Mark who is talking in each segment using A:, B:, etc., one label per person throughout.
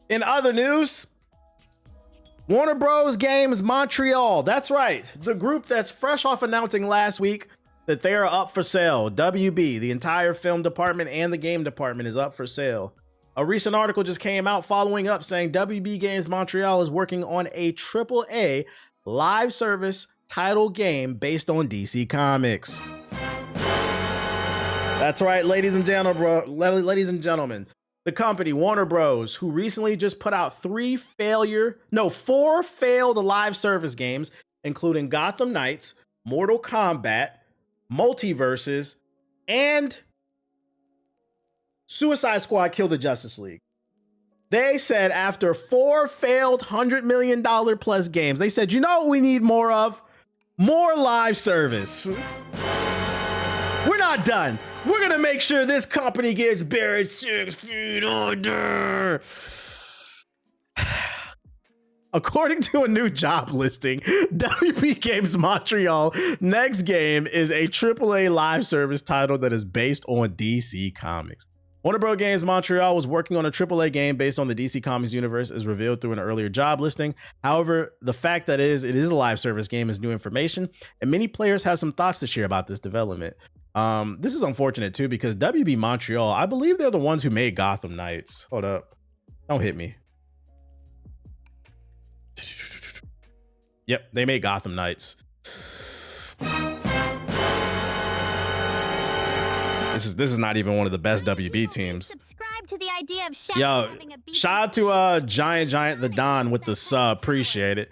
A: In other news, Warner Bros. Games Montreal. That's right. The group that's fresh off announcing last week that they are up for sale. WB, the entire film department and the game department is up for sale. A recent article just came out following up saying WB Games Montreal is working on a AAA live service title game based on DC Comics. That's right, ladies and gentlemen. The company, Warner Bros., who recently just put out 4 failed live service games, including Gotham Knights, Mortal Kombat, Multiverses, and Suicide Squad Kill the Justice League. They said after 4 failed $100 million plus games, they said, you know what we need more of? More live service. We're not done. We're going to make sure this company gets buried 6 feet under. According to a new job listing, WB Games Montreal next game is a AAA live service title that is based on DC Comics. Warner Bros. Games Montreal was working on a AAA game based on the DC Comics universe as revealed through an earlier job listing. However, the fact that it is a live service game is new information, and many players have some thoughts to share about this development. This is unfortunate too, because WB Montreal, I believe they're the ones who made Gotham Knights. Hold up. Don't hit me. Yep, they made Gotham Knights. This is not even one of the best WB teams.
B: Subscribe to the idea of
A: yo, shout out to Giant the Don with the sub. Appreciate it.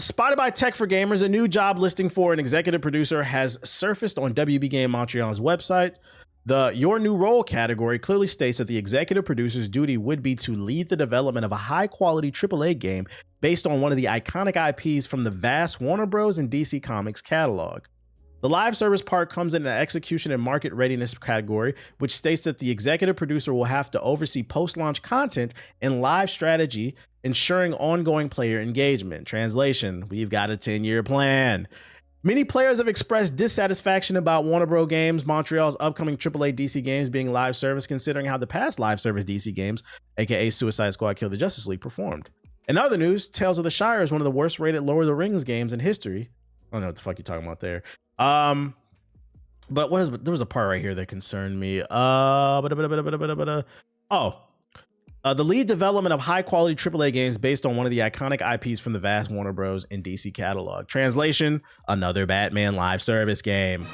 A: Spotted by Tech for Gamers, a new job listing for an executive producer has surfaced on WB Game Montreal's website. The Your New Role category clearly states that the executive producer's duty would be to lead the development of a high-quality AAA game based on one of the iconic IPs from the vast Warner Bros. And DC Comics catalog. The live service part comes in an execution and market readiness category, which states that the executive producer will have to oversee post-launch content and live strategy, ensuring ongoing player engagement. Translation, we've got a 10-year plan. Many players have expressed dissatisfaction about Warner Bros. Games Montreal's upcoming AAA DC games being live service, considering how the past live service DC games, aka Suicide Squad Kill the Justice League, performed. In other news, Tales of the Shire is one of the worst rated Lord of the Rings games in history. I don't know what the fuck you're talking about there. But there was a part right here that concerned me. The lead development of high quality AAA games based on one of the iconic IPs from the vast Warner Bros. And DC catalog. Translation, another Batman live service game.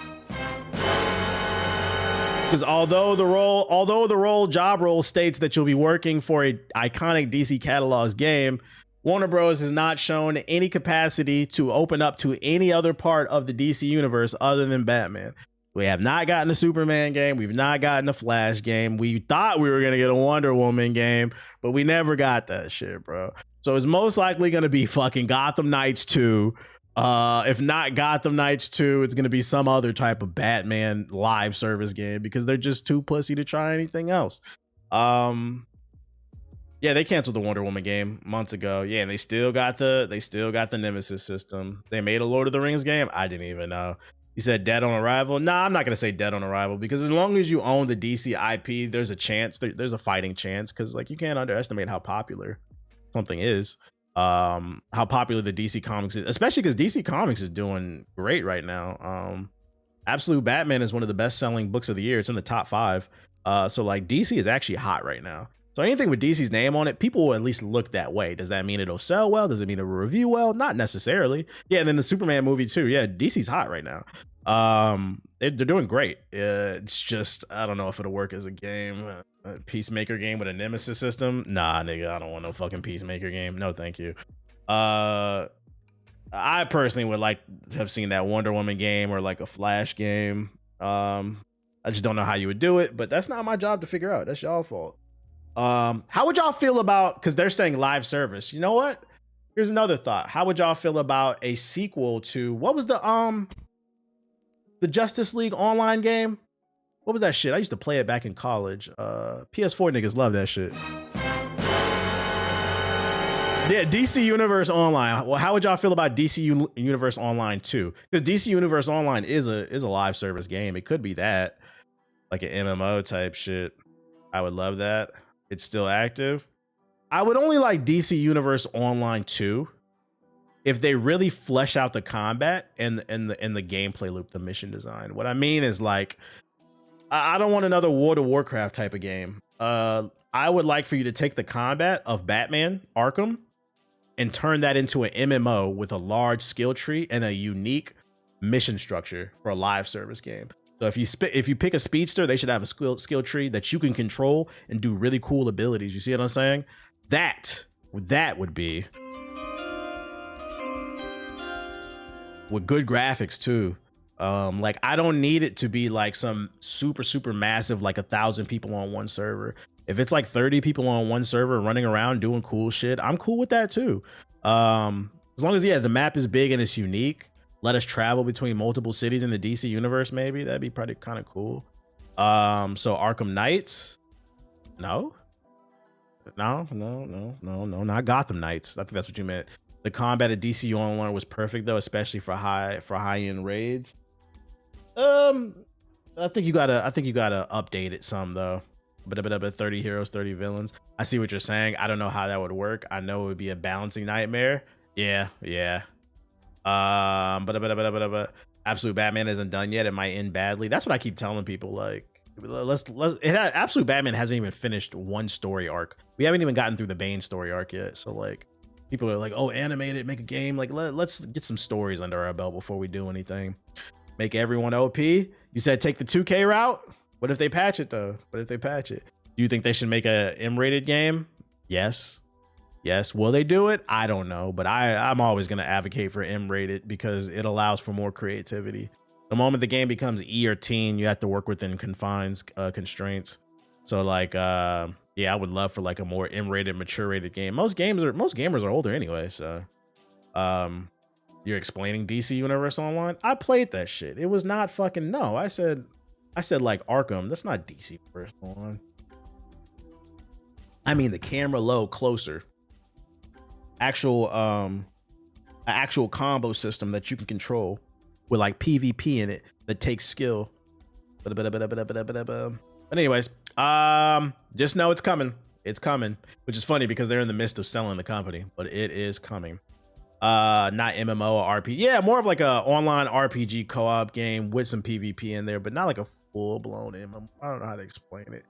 A: Because although the job role states that you'll be working for a iconic DC catalog's game, Warner Bros. Has not shown any capacity to open up to any other part of the DC universe other than Batman. We have not gotten a Superman game. We've not gotten a Flash game. We thought we were going to get a Wonder Woman game, but we never got that shit, bro. So it's most likely going to be fucking Gotham Knights 2. If not Gotham Knights 2, it's going to be some other type of Batman live service game because they're just too pussy to try anything else. Yeah, they canceled the Wonder Woman game months ago. Yeah, and they still got the Nemesis system. They made a Lord of the Rings game. I didn't even know. You said dead on arrival. Nah, I'm not gonna say dead on arrival because as long as you own the DC IP, there's a chance. There's a fighting chance because like you can't underestimate how popular something is. How popular the DC Comics is, especially because DC Comics is doing great right now. Absolute Batman is one of the best-selling books of the year. It's in the top 5. So like DC is actually hot right now. So anything with DC's name on it, people will at least look that way. Does that mean it'll sell well? Does it mean it'll review well? Not necessarily. Yeah, and then the Superman movie too. Yeah, DC's hot right now. They're doing great. It's just, I don't know if it'll work as a game. A Peacemaker game with a Nemesis system? Nah, nigga, I don't want no fucking Peacemaker game. No, thank you. I personally would like to have seen that Wonder Woman game or like a Flash game. I just don't know how you would do it, but that's not my job to figure out. That's y'all fault. How would y'all feel about, because they're saying live service, you know what, here's another thought. How would y'all feel about a sequel to, what was the Justice League online game? What was that shit? I used to play it back in college. PS4 niggas love that shit. Yeah, DC Universe Online. Well, how would y'all feel about DC Universe Online 2? Because DC Universe Online is a live service game. It could be that, like an MMO type shit. I would love that. It's still active. I would only like DC Universe Online 2 if they really flesh out the combat and the gameplay loop, the mission design. What I mean is, like, I don't want another World of Warcraft type of game. I would like for you to take the combat of Batman Arkham and turn that into an MMO with a large skill tree and a unique mission structure for a live service game. So if you pick a speedster, they should have a skill tree that you can control and do really cool abilities. You see what I'm saying? That would be with good graphics too. Like, I don't need it to be like some super massive, like 1,000 people on one server. If it's like 30 people on one server running around doing cool shit, I'm cool with that too. As long as, yeah, the map is big and it's unique. Let us travel between multiple cities in the DC universe, maybe. That'd be pretty kind of cool. So Arkham Knights? No, not Gotham Knights. I think that's what you meant. The combat at DC Online was perfect though, especially for high-end raids. I think you gotta update it some though. But 30 heroes, 30 villains. I see what you're saying. I don't know how that would work. I know it would be a balancing nightmare. Yeah. But Absolute Batman isn't done yet. It might end badly. That's what I keep telling people. Like, Absolute Batman hasn't even finished one story arc. We haven't even gotten through the Bane story arc yet. So like, people are like, oh, animate it, make a game. Like, let's get some stories under our belt before we do anything. Make everyone OP. You said take the 2K route. What if they patch it though? What if they patch it? Do you think they should make a M-rated game? Yes. Will they do it? I don't know, but I'm always going to advocate for M-rated because it allows for more creativity. The moment the game becomes E or teen, you have to work within constraints. So like, yeah, I would love for like a more M-rated, mature rated game. Most gamers are older anyway. So, you're explaining DC Universe Online? I played that shit. It was not fucking, no. I said like Arkham. That's not DC Universe Online. I mean the camera low closer. Actual combo system that you can control with like PvP in it that takes skill. But anyways, just know it's coming. It's coming, which is funny because they're in the midst of selling the company, but it is coming. Not MMO or RPG. Yeah, more of like a online RPG co-op game with some PvP in there, but not like a full-blown MMO. I don't know how to explain it.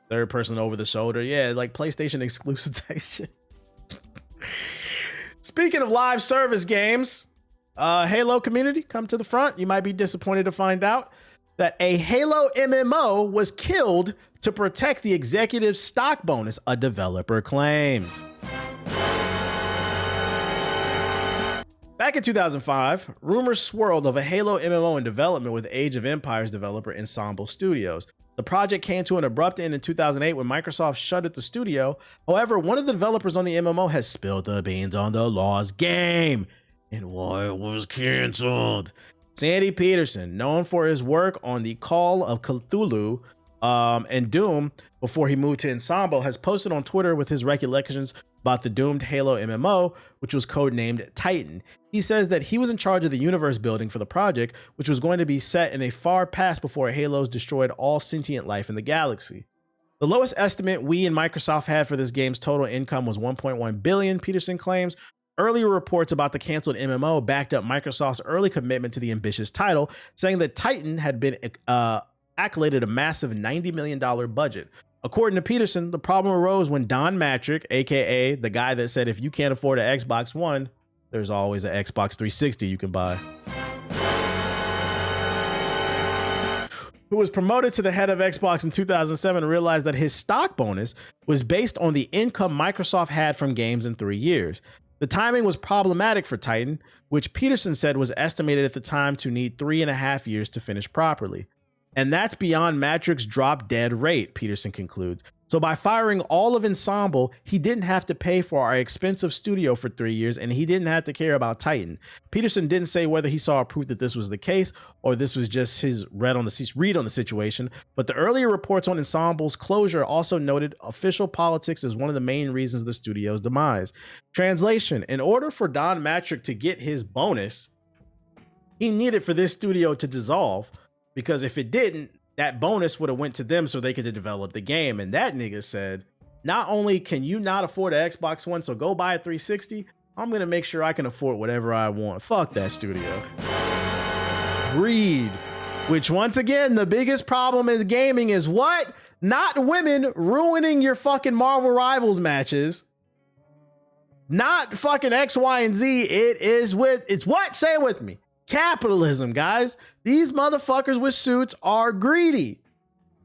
A: Third person over the shoulder. Yeah, like PlayStation exclusive type shit. Speaking of live service games, Halo community, come to the front. You might be disappointed to find out that a Halo MMO was killed to protect the executive stock bonus, a developer claims. Back in 2005, rumors swirled of a Halo MMO in development with Age of Empires developer Ensemble Studios. The project came to an abrupt end in 2008 when Microsoft shuttered the studio. However, one of the developers on the MMO has spilled the beans on the lost game and why it was canceled. Sandy Peterson, known for his work on the Call of Cthulhu and Doom before he moved to Ensemble, has posted on Twitter with his recollections about the doomed Halo MMO, which was codenamed Titan. He says that he was in charge of the universe building for the project, which was going to be set in a far past before Halos destroyed all sentient life in the galaxy. The lowest estimate we and Microsoft had for this game's total income was 1.1 billion, Peterson claims. Earlier reports about the canceled MMO backed up Microsoft's early commitment to the ambitious title, saying that Titan had been accoladed a massive $90 million budget. According to Peterson, the problem arose when Don Matrick, aka the guy that said if you can't afford an Xbox One, there's always an Xbox 360 you can buy, who was promoted to the head of Xbox in 2007, realized that his stock bonus was based on the income Microsoft had from games in 3 years. The timing was problematic for Titan, which Peterson said was estimated at the time to need 3.5 years to finish properly. And that's beyond Matrick's drop-dead rate, Peterson concludes. So by firing all of Ensemble, he didn't have to pay for our expensive studio for 3 years, and he didn't have to care about Titan. Peterson didn't say whether he saw proof that this was the case or this was just his read on the situation, but the earlier reports on Ensemble's closure also noted official politics as one of the main reasons the studio's demise. Translation: in order for Don Matrick to get his bonus, he needed for this studio to dissolve, because if it didn't, that bonus would have went to them so they could develop the game. And that nigga said, Not only can you not afford an Xbox One, so go buy a 360, I'm gonna make sure I can afford whatever I want. Fuck that studio. Greed. Which, once again, the biggest problem in gaming is what? Not women ruining your fucking Marvel Rivals matches. Not fucking X, Y, and Z. It's what? Say it with me. Capitalism, guys. These motherfuckers with suits are greedy.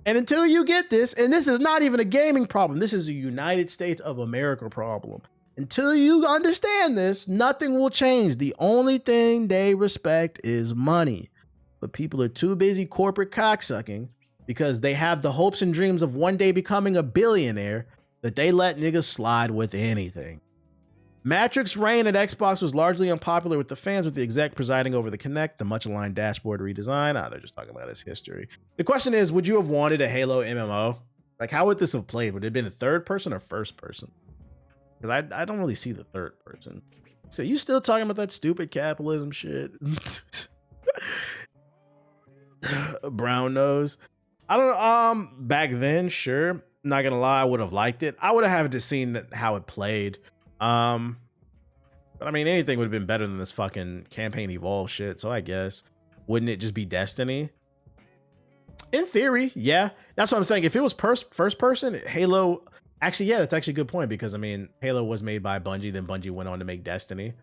A: And until you get this, and this is not even a gaming problem, this is a United States of America problem. Until you understand this, nothing will change. The only thing they respect is money. But people are too busy corporate cocksucking because they have the hopes and dreams of one day becoming a billionaire that they let niggas slide with anything. Matrix's reign at Xbox was largely unpopular with the fans, with the exec presiding over the Kinect, the much-aligned dashboard redesign. They're just talking about his history. The question is, would you have wanted a Halo MMO? Like, how would this have played? Would it have been a third person or first person? Because I don't really see the third person. So you still talking about that stupid capitalism shit? Brown nose. I don't know. Back then, sure. Not gonna lie, I would have liked it. I would have just seen how it played. But I mean, anything would have been better than this fucking campaign evolve shit. So I guess, wouldn't it just be Destiny? In theory, yeah. That's what I'm saying. If it was first person, Halo, actually, yeah, that's actually a good point, because I mean, Halo was made by Bungie, then Bungie went on to make Destiny.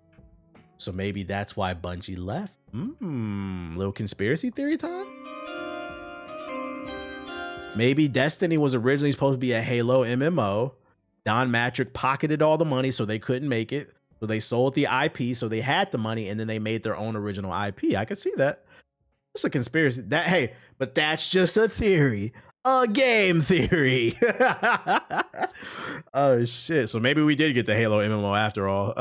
A: So maybe that's why Bungie left. Little conspiracy theory time? Maybe Destiny was originally supposed to be a Halo MMO. Don Matrick pocketed all the money so they couldn't make it. So they sold the IP so they had the money, and then they made their own original IP. I could see that. It's a conspiracy. Hey, but that's just a theory. A game theory. Oh shit. So maybe we did get the Halo MMO after all.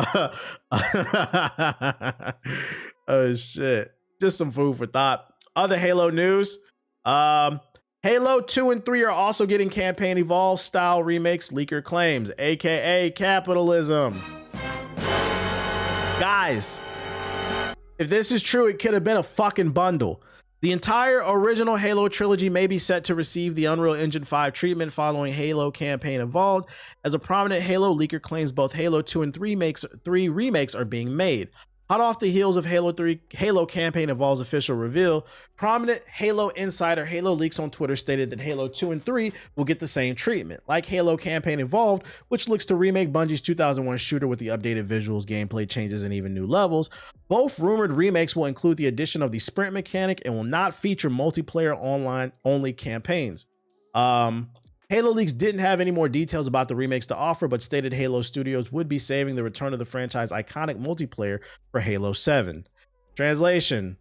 A: Oh shit. Just some food for thought. Other Halo news. Halo 2 and 3 are also getting campaign evolve style remakes, leaker claims, aka capitalism. Guys, if this is true, it could have been a fucking bundle. The entire original Halo trilogy may be set to receive the Unreal Engine 5 treatment following Halo Campaign Evolved, as a prominent Halo leaker claims both Halo 2 and 3 remakes are being made. Hot off the heels of Halo 3, Halo Campaign Evolved's official reveal, prominent Halo insider Halo Leaks on Twitter stated that Halo 2 and 3 will get the same treatment. Like Halo Campaign Evolved, which looks to remake Bungie's 2001 shooter with the updated visuals, gameplay changes, and even new levels, both rumored remakes will include the addition of the sprint mechanic and will not feature multiplayer online-only campaigns. Halo Leaks didn't have any more details about the remakes to offer, but stated Halo Studios would be saving the return of the franchise iconic multiplayer for Halo 7. Translation: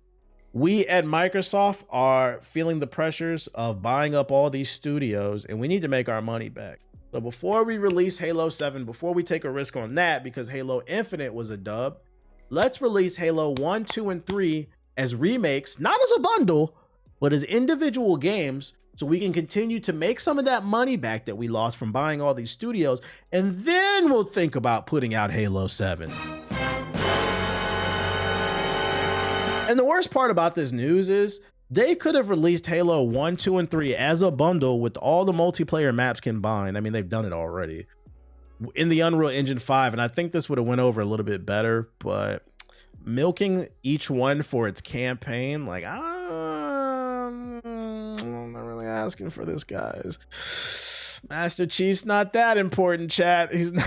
A: we at Microsoft are feeling the pressures of buying up all these studios, and we need to make our money back. So before we release Halo 7, before we take a risk on that, because Halo Infinite was a dub, let's release Halo 1, 2, and 3 as remakes, not as a bundle, but as individual games, so we can continue to make some of that money back that we lost from buying all these studios, and then we'll think about putting out Halo 7. And the worst part about this news is they could have released Halo 1, 2, and 3 as a bundle with all the multiplayer maps combined. I mean, they've done it already in the Unreal Engine 5, and I think this would have went over a little bit better, but milking each one for its campaign, like, I'm not really asking for this, guys. Master Chief's not that important, chat. He's not.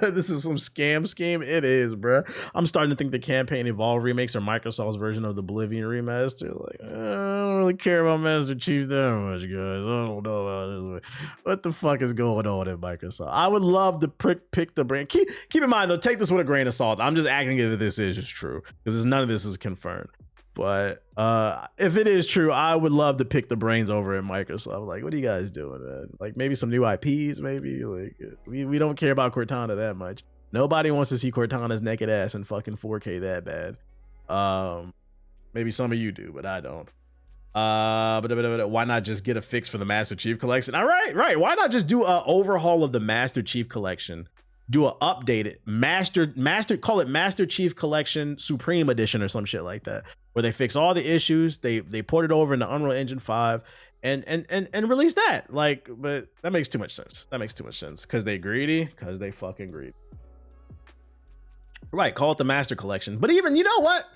A: This is some scam scheme. It is, bro. I'm starting to think the Campaign Evolve remakes are Microsoft's version of the Oblivion remaster. Like, I don't really care about Master Chief that much, guys. I don't know about this. What the fuck is going on at Microsoft? I would love to pick the brand. Keep in mind, though, take this with a grain of salt. I'm just acting as if this is just true, because none of this is confirmed. But if it is true, I would love to pick the brains over at Microsoft. Like, what are you guys doing, man? Like, maybe some new IPs, maybe. Like, we don't care about Cortana that much. Nobody wants to see Cortana's naked ass in fucking 4K that bad. Maybe some of you do, but I don't. But why not just get a fix for the Master Chief Collection? All right, right. Why not just do an overhaul of the Master Chief Collection? Do a updated master, call it Master Chief Collection Supreme Edition or some shit like that, where they fix all the issues, they port it over into Unreal Engine 5, and release that. Like, but that makes too much sense. That makes too much sense because they greedy, because they fucking greedy. Right, call it the Master Collection. But even, you know what?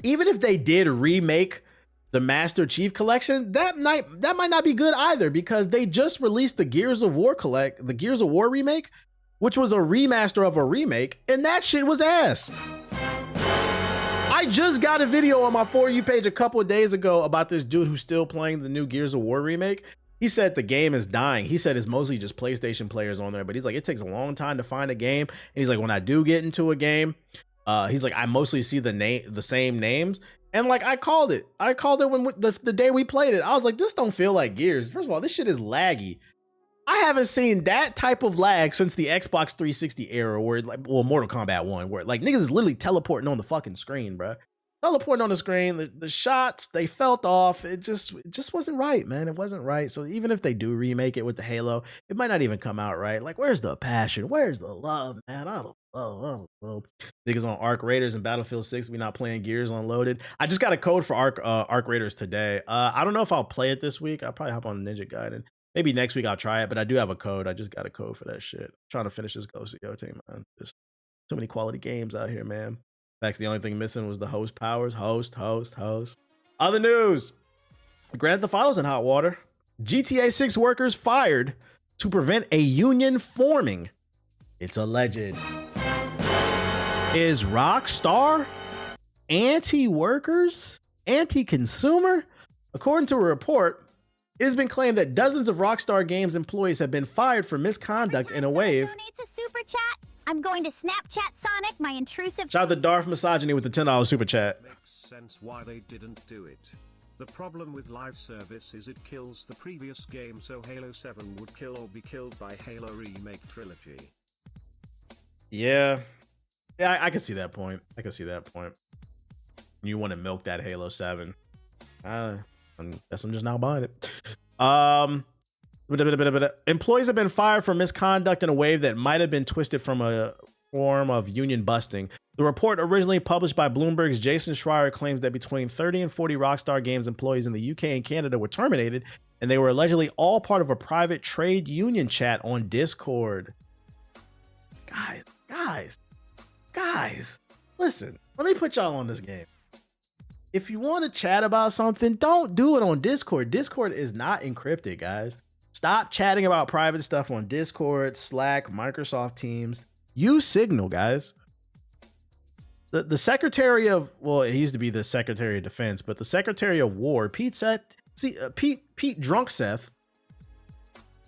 A: Even if they did remake the Master Chief Collection, that might not be good either, because they just released the Gears of War remake, which was a remaster of a remake, and that shit was ass. I just got a video on my For You page a couple of days ago about this dude who's still playing the new Gears of War remake. He said the game is dying. He said it's mostly just PlayStation players on there, but he's like, it takes a long time to find a game. And he's like, when I do get into a game, he's like, I mostly see the same names. And like, I called it when the day we played it. I was like, this don't feel like Gears. First of all, this shit is laggy. I haven't seen that type of lag since the Xbox 360 era, where like, well, Mortal Kombat 1, where like niggas is literally teleporting on the fucking screen, bro. Teleporting on the screen, the shots, they felt off. It just wasn't right, man. It wasn't right. So even if they do remake it with the Halo, it might not even come out right. Like, where's the passion? Where's the love, man? I don't know. Niggas on Arc Raiders and Battlefield 6, we not playing Gears Unloaded. I just got a code for Arc Raiders today. I don't know if I'll play it this week. I'll probably hop on Ninja Gaiden. Maybe next week I'll try it, but I do have a code. I just got a code for that shit. I'm trying to finish this Ghost of Yo team, man. There's too many quality games out here, man. In fact, the only thing missing was the host powers. Host. Other news. Grand Theft Auto's in hot water. GTA 6 workers fired to prevent a union forming. It's alleged. Is Rockstar anti-workers? Anti-consumer? According to a report, it has been claimed that dozens of Rockstar Games employees have been fired for misconduct in a wave.
B: Donates a super chat. I'm going to Snapchat Sonic, my intrusive.
A: Shout out to Darth Misogyny with the $10 super chat.
C: Makes sense why they didn't do it. The problem with live service is it kills the previous game, so Halo 7 would kill or be killed by Halo Remake Trilogy.
A: Yeah, I can see that point. You want to milk that Halo 7. I guess I'm just now buying it. Employees have been fired for misconduct in a wave that might have been twisted from a form of union busting. The report, originally published by Bloomberg's Jason Schreier, claims that between 30 and 40 Rockstar Games employees in the UK and Canada were terminated, and they were allegedly all part of a private trade union chat on Discord. Guys, listen, let me put y'all on this game. If you want to chat about something, don't do it on Discord. Discord is not encrypted, guys. Stop chatting about private stuff on Discord, Slack, Microsoft Teams. Use Signal, guys. The Secretary of, well, he used to be the Secretary of Defense, but the Secretary of War, Pete Drunk Seth,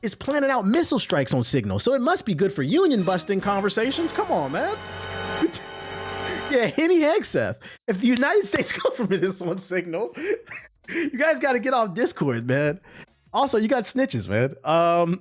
A: is planning out missile strikes on Signal. So it must be good for union busting conversations. Come on, man. Yeah, Henny Hegseth. If the United States government is on Signal, you guys got to get off Discord, man. Also, you got snitches, man.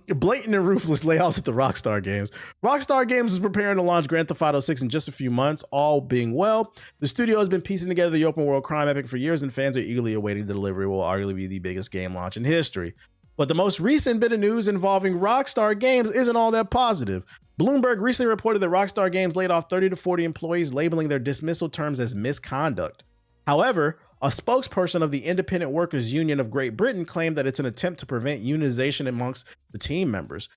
A: Blatant and ruthless layouts at the Rockstar Games. Rockstar Games is preparing to launch Grand Theft Auto 6 in just a few months, all being well. The studio has been piecing together the open world crime epic for years, and fans are eagerly awaiting the delivery. Will arguably be the biggest game launch in history. But the most recent bit of news involving Rockstar Games isn't all that positive. Bloomberg recently reported that Rockstar Games laid off 30 to 40 employees, labeling their dismissal terms as misconduct. However, a spokesperson of the Independent Workers Union of Great Britain claimed that it's an attempt to prevent unionization amongst the team members.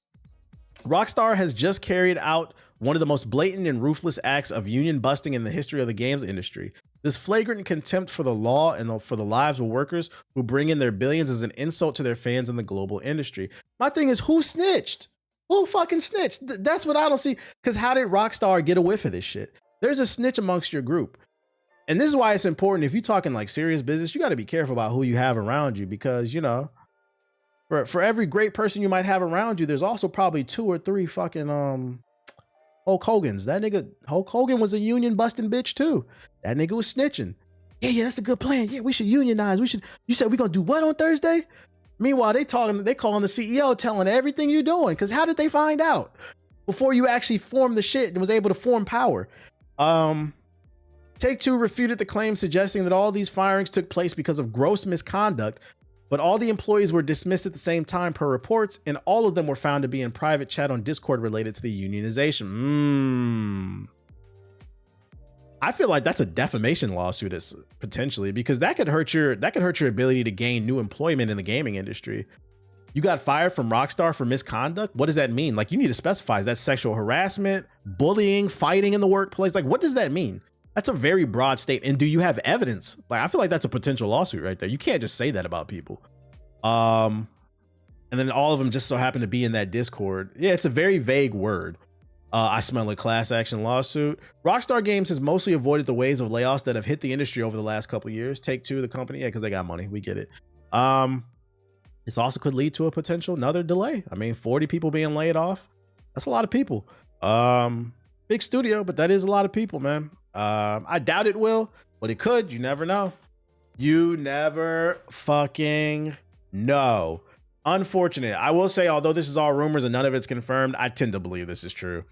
A: Rockstar has just carried out one of the most blatant and ruthless acts of union busting in the history of the games industry. This flagrant contempt for the law and for the lives of workers who bring in their billions is an insult to their fans in the global industry. My thing is, who snitched? Who fucking snitched? That's what I don't see. Because how did Rockstar get a whiff of this shit? There's a snitch amongst your group. And this is why it's important. If you're talking like serious business, you got to be careful about who you have around you, because, you know, for every great person you might have around you, there's also probably 2 or 3 fucking Hulk Hogan's. That nigga Hulk Hogan was a union busting bitch too. That nigga was snitching. Yeah, that's a good plan. Yeah, we should unionize. You said we're gonna do what on Thursday? Meanwhile, they calling the CEO, telling everything you're doing. Because how did they find out before you actually formed the shit and was able to form power? Take-Two refuted the claim, suggesting that all these firings took place because of gross misconduct, but all the employees were dismissed at the same time per reports, and all of them were found to be in private chat on Discord related to the unionization. I feel like that's a defamation lawsuit potentially, because that could hurt your ability to gain new employment in the gaming industry. You got fired from Rockstar for misconduct. What does that mean? Like, you need to specify, is that sexual harassment, bullying, fighting in the workplace? Like, what does that mean? That's a very broad statement. And do you have evidence? Like, I feel like that's a potential lawsuit right there. You can't just say that about people. And then all of them just so happen to be in that Discord. Yeah, it's a very vague word. I smell a class action lawsuit. Rockstar Games has mostly avoided the waves of layoffs that have hit the industry over the last couple of years. Take-Two, the company, yeah, because they got money. We get it. This also could lead to a potential another delay. I mean, 40 people being laid off. That's a lot of people. Big studio, but that is a lot of people, man. I doubt it will, but it could. You never know. You never fucking know. Unfortunate. I will say, although this is all rumors and none of it's confirmed, I tend to believe this is true.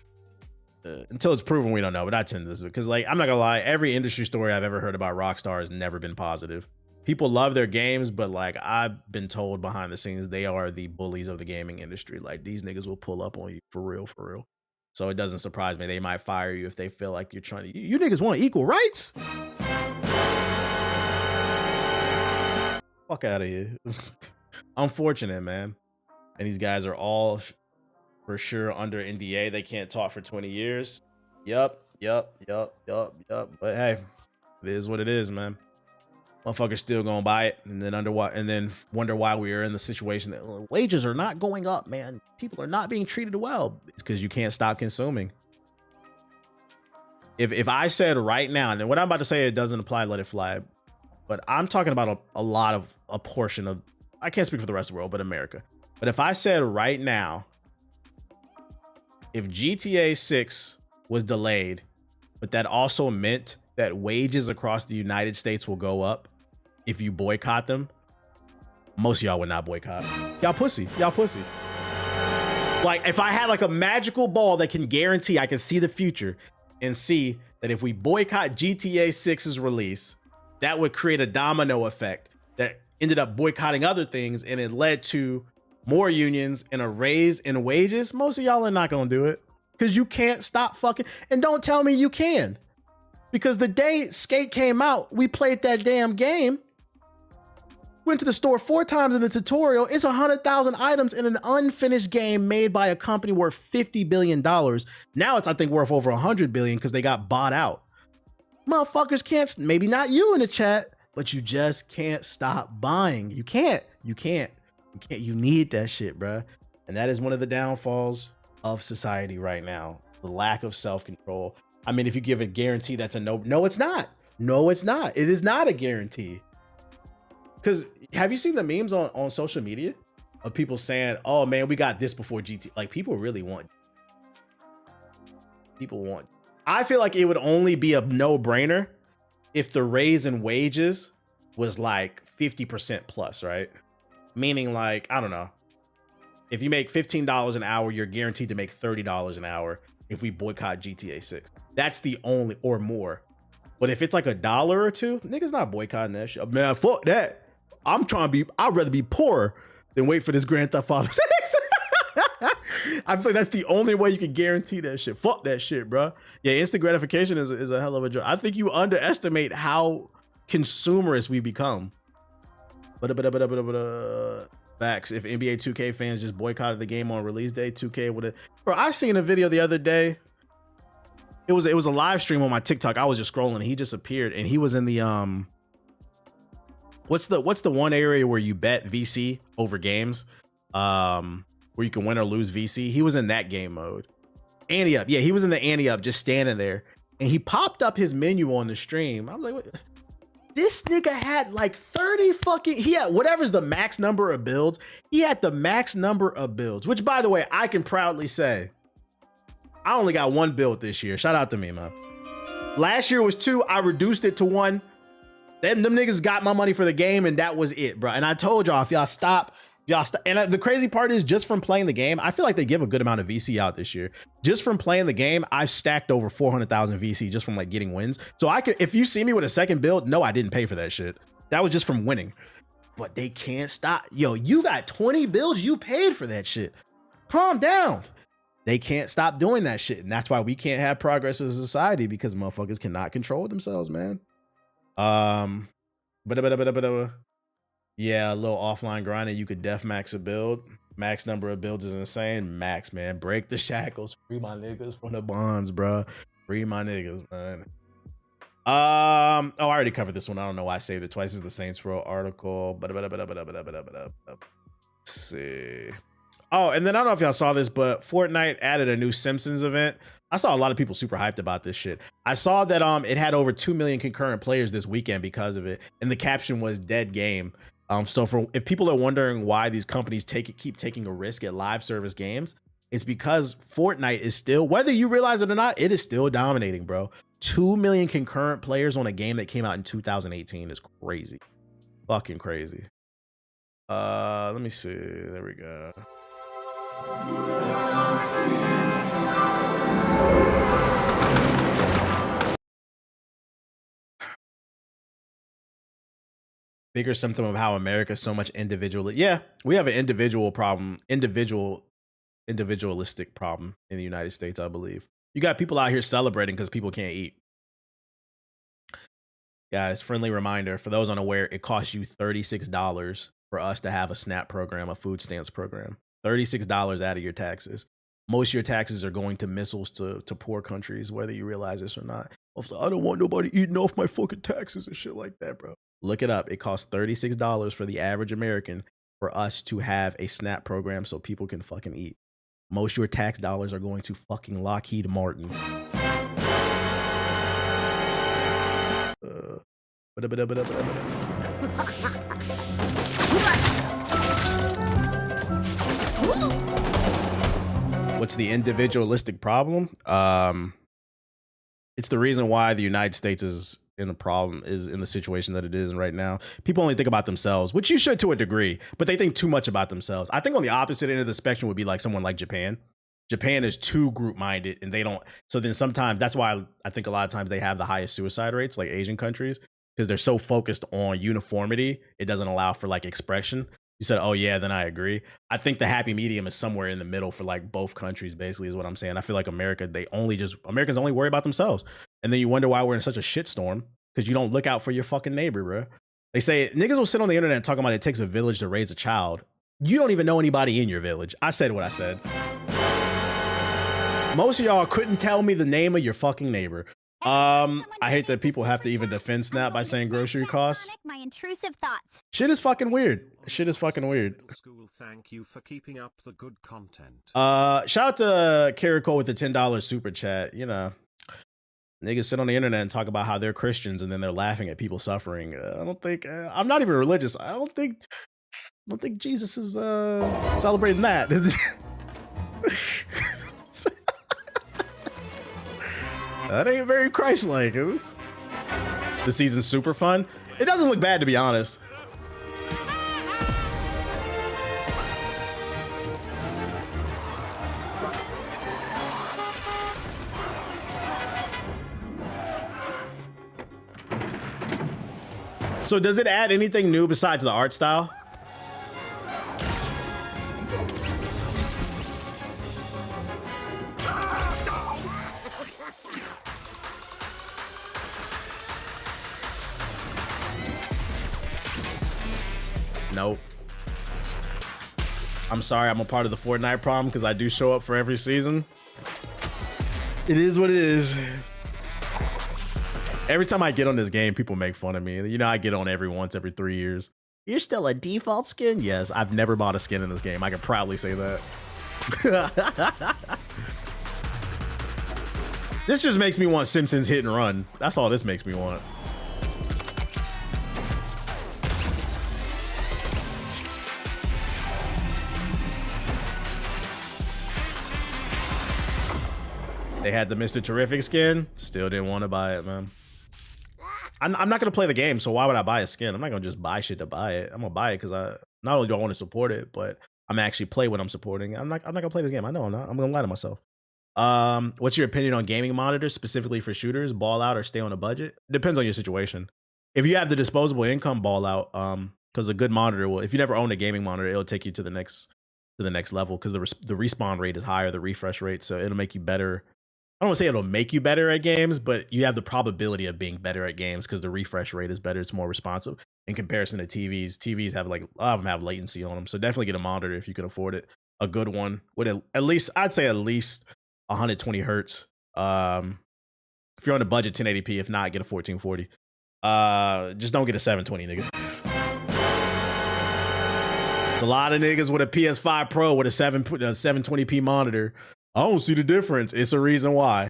A: Until it's proven, we don't know, but I tend to this because, like, I'm not gonna lie, every industry story I've ever heard about Rockstar has never been positive. People love their games, but like, I've been told behind the scenes, they are the bullies of the gaming industry. Like, these niggas will pull up on you for real, for real. So it doesn't surprise me. They might fire you if they feel like you're trying to, you niggas want equal rights? Fuck out of here. Unfortunate, man. And these guys are all for sure under NDA. They can't talk for 20 years. Yup. But hey, it is what it is, man. Motherfuckers still gonna buy it and then wonder why we are in the situation that wages are not going up, man. People are not being treated well. It's because you can't stop consuming. If I said right now, and what I'm about to say, it doesn't apply, let it fly. But I'm talking about a portion of, I can't speak for the rest of the world, but America. But if I said right now, if GTA 6 was delayed, but that also meant that wages across the United States will go up if you boycott them, most of y'all would not boycott. Y'all pussy. Like, if I had like a magical ball that can guarantee I can see the future and see that if we boycott GTA 6's release, that would create a domino effect that ended up boycotting other things, and it led to more unions and a raise in wages, most of y'all are not gonna do it because you can't stop fucking. And don't tell me you can, because the day Skate came out, we played that damn game. Went to the store 4 times in the tutorial. It's 100,000 items in an unfinished game made by a company worth $50 billion. Now it's, I think, worth over 100 billion because they got bought out. Motherfuckers can't, maybe not you in the chat, but you just can't stop buying. You can't. You need that shit, bruh. And that is one of the downfalls of society right now. The lack of self-control. I mean, if you give a guarantee, that's a no, it's not. No, it's not. It is not a guarantee. Because have you seen the memes on social media of people saying, oh man, we got this before GT? Like, people really want. I feel like it would only be a no-brainer if the raise in wages was like 50% plus, right? Meaning, like, I don't know. If you make $15 an hour, you're guaranteed to make $30 an hour if we boycott GTA 6. That's the only, or more. But if it's like $1 or $2, niggas not boycotting that shit. Man, fuck that. I'd rather be poor than wait for this Grand Theft Auto 6. I feel like that's the only way you can guarantee that shit. Fuck that shit, bro. Yeah, instant gratification is a hell of a joke. I think you underestimate how consumerist we become. Facts. If NBA 2K fans just boycotted the game on release day, 2K would have. Bro, I seen a video the other day. It was a live stream on my TikTok. I was just scrolling and he just appeared and he was in the what's the one area where you bet VC over games? Where you can win or lose VC. He was in that game mode. Ante up. Yeah, he was in the ante up, just standing there. And he popped up his menu on the stream. I'm like, what? This nigga had like 30 fucking, he had whatever's the max number of builds. He had the max number of builds, which, by the way, I can proudly say, I only got 1 build this year. Shout out to me, man. Last year was 2. I reduced it to 1. Them niggas got my money for the game, and that was it, bro. And I told y'all, if y'all stop. And the crazy part is, just from playing the game, I feel like they give a good amount of VC out this year. Just from playing the game, I've stacked over 400,000 VC just from like getting wins. So I could, if you see me with a second build, no, I didn't pay for that shit. That was just from winning. But they can't stop. Yo, you got 20 builds, you paid for that shit. Calm down. They can't stop doing that shit. And that's why we can't have progress as a society, because motherfuckers cannot control themselves, man. Yeah, a little offline grinding. You could def max a build. Max number of builds is insane. Max, man. Break the shackles. Free my niggas from the bonds, bro. Free my niggas, man. Oh, I already covered this one. I don't know why I saved it twice. This is the Saints Row article. Let's see. Oh, and then I don't know if y'all saw this, but Fortnite added a new Simpsons event. I saw a lot of people super hyped about this shit. I saw that it had over 2 million concurrent players this weekend because of it, and the caption was "dead game." So if people are wondering why these companies keep taking a risk at live service games, it's because Fortnite is still, whether you realize it or not, it is still dominating, bro. 2 million concurrent players on a game that came out in 2018 is crazy. Fucking crazy. Let me see. There we go. Bigger symptom of how America is so much individual. Yeah, we have an individual problem, individualistic problem in the United States, I believe. You got people out here celebrating because people can't eat. Guys, friendly reminder, for those unaware, it costs you $36 for us to have a SNAP program, a food stamps program. $36 out of your taxes. Most of your taxes are going to missiles to poor countries, whether you realize this or not. I don't want nobody eating off my fucking taxes and shit like that, bro. Look it up. It costs $36 for the average American for us to have a SNAP program so people can fucking eat. Most of your tax dollars are going to fucking Lockheed Martin. What's the individualistic problem? It's the reason why the United States is in the situation that it is right now. People only think about themselves, which you should to a degree, but they think too much about themselves. I think on the opposite end of the spectrum would be like someone like Japan. Japan is too group minded, and they don't. So then sometimes that's why I think a lot of times they have the highest suicide rates, like Asian countries, because they're so focused on uniformity. It doesn't allow for like expression. You said, oh yeah, then I agree. I think the happy medium is somewhere in the middle for like both countries, basically, is what I'm saying. I feel like Americans only worry about themselves. And then you wonder why we're in such a shitstorm, because you don't look out for your fucking neighbor, bro. They say niggas will sit on the internet talking about it takes a village to raise a child. You don't even know anybody in your village. I said what I said. Most of y'all couldn't tell me the name of your fucking neighbor. I hate that people have to even defend Snap by saying grocery costs.
B: My intrusive thoughts.
A: Shit is fucking weird. Shit is fucking weird.
C: School, thank you for keeping up the good content.
A: Shout out to Carrico with the $10 super chat. You know, niggas sit on the internet and talk about how they're Christians and then they're laughing at people suffering. I don't think I'm not even religious. I don't think Jesus is celebrating that. That ain't very Christ-like. The season's super fun. It doesn't look bad, to be honest. So does it add anything new besides the art style? Nope. I'm sorry, I'm a part of the Fortnite problem because I do show up for every season. It is what it is. Every time I get on this game, people make fun of me. You know, I get on once every 3 years. You're still a default skin? Yes, I've never bought a skin in this game. I can proudly say that. This just makes me want Simpsons hit and run. That's all this makes me want. They had the Mr. Terrific skin. Still didn't want to buy it, man. I'm not going to play the game, so why would I buy a skin? I'm not going to just buy shit to buy it. I'm going to buy it because not only do I want to support it, but I'm actually play what I'm supporting. I'm not going to play this game. I know I'm not. I'm going to lie to myself. What's your opinion on gaming monitors, specifically for shooters? Ball out or stay on a budget? Depends on your situation. If you have the disposable income, ball out. Because a good monitor will, if you never own a gaming monitor, it'll take you to the next to the next level because the respawn rate is higher, the refresh rate, so it'll make you better. I don't want to say it'll make you better at games, but you have the probability of being better at games because the refresh rate is better. It's more responsive in comparison to TVs. TVs have like, a lot of them have latency on them. So definitely get a monitor if you can afford it. A good one with at least, I'd say at least 120 hertz. If you're on a budget, 1080p. If not, get a 1440. Just don't get a 720, nigga. It's a lot of niggas with a PS5 Pro with a 720p monitor. I don't see the difference. It's a reason why.